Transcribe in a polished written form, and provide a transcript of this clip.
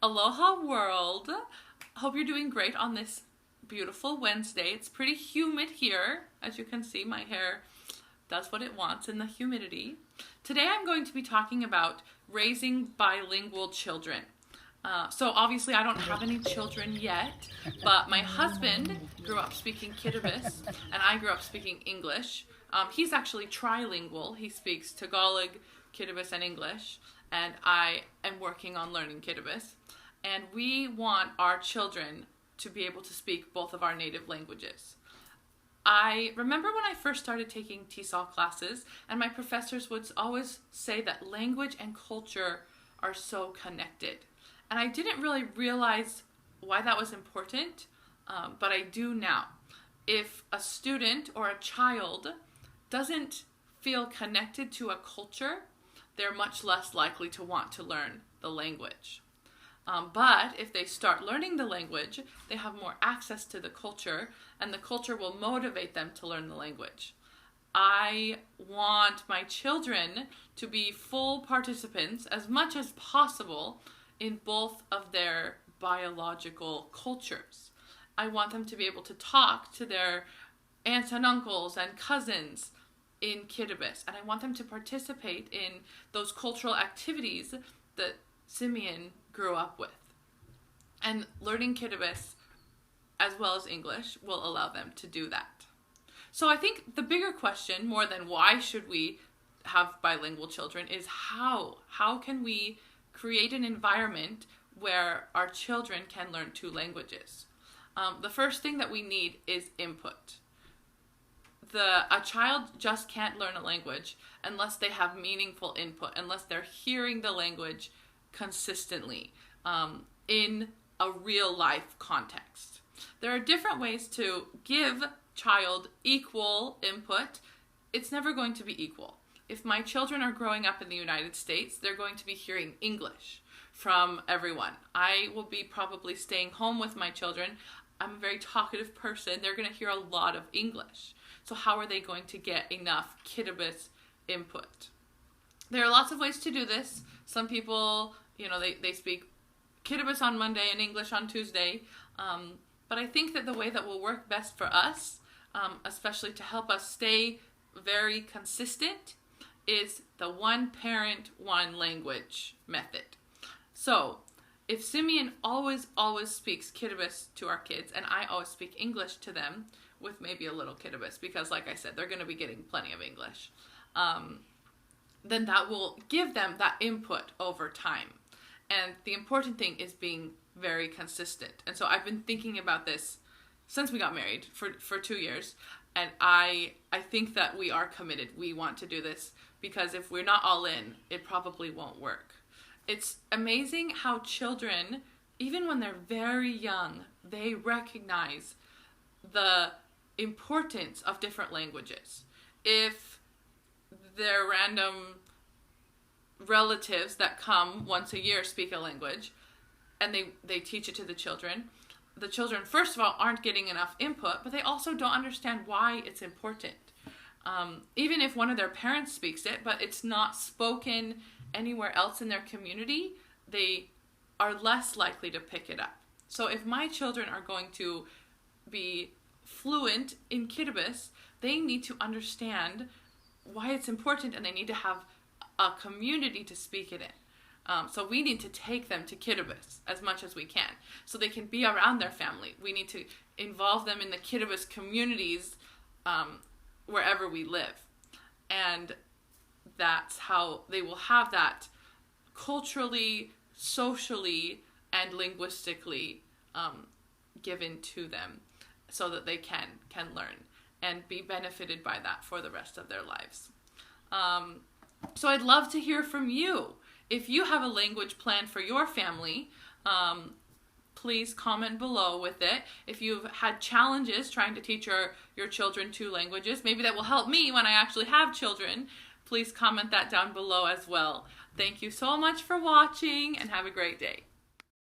Aloha world. Hope you're doing great on this beautiful Wednesday. It's pretty humid here. As you can see, my hair does what it wants in the humidity. Today I'm going to be talking about raising bilingual children. So obviously I don't have any children yet, but my husband grew up speaking Kitabis and I grew up speaking English. He's actually trilingual. He speaks Tagalog, Kitabis, and English, and I am working on learning Kitabis. And we want our children to be able to speak both of our native languages. I remember when I first started taking TESOL classes, and my professors would always say that language and culture are so connected. And I didn't really realize why that was important, but I do now. If a student or a child doesn't feel connected to a culture, they're much less likely to want to learn the language. But if they start learning the language, they have more access to the culture, and the culture will motivate them to learn the language. I want my children to be full participants as much as possible in both of their biological cultures. I want them to be able to talk to their aunts and uncles and cousins in Kitabis, and I want them to participate in those cultural activities that Simeon grew up with. And learning Kitabis as well as English will allow them to do that. So I think the bigger question, more than why should we have bilingual children, is how. How can we create an environment where our children can learn two languages? The first thing that we need is input. A child just can't learn a language unless they have meaningful input, unless they're hearing the language consistently in a real life context. There are different ways to give child equal input. It's never going to be equal. If my children are growing up in the United States, they're going to be hearing English from everyone. I will be probably staying home with my children. I'm a very talkative person. They're going to hear a lot of English. So how are they going to get enough Kitabis input? There are lots of ways to do this. Some people, they speak Kitabis on Monday and English on Tuesday. But I think that the way that will work best for us, especially to help us stay very consistent, is the one parent, one language method. So if Simeon always speaks Kitabis to our kids, and I always speak English to them with maybe a little Kitabis, because like I said, they're going to be getting plenty of English, then that will give them that input over time. And the important thing is being very consistent. And so I've been thinking about this since we got married for 2 years. And I think that we are committed. We want to do this, because if we're not all in, it probably won't work. It's amazing how children, even when they're very young, they recognize the importance of different languages. If their random relatives that come once a year speak a language and they teach it to the children first of all aren't getting enough input, but they also don't understand why it's important. Even if one of their parents speaks it but it's not spoken anywhere else in their community, they are less likely to pick it up. So if my children are going to be fluent in Kitabis, they need to understand why it's important, and they need to have a community to speak it in. So we need to take them to Kitabis as much as we can, so they can be around their family. We need to involve them in the Kitabis communities wherever we live. And that's how they will have that culturally, socially, and linguistically given to them, so that they can learn and be benefited by that for the rest of their lives. So I'd love to hear from you. If you have a language plan for your family, please comment below with it. If you've had challenges trying to teach your children two languages, maybe that will help me when I actually have children, please comment that down below as well. Thank you so much for watching, and have a great day.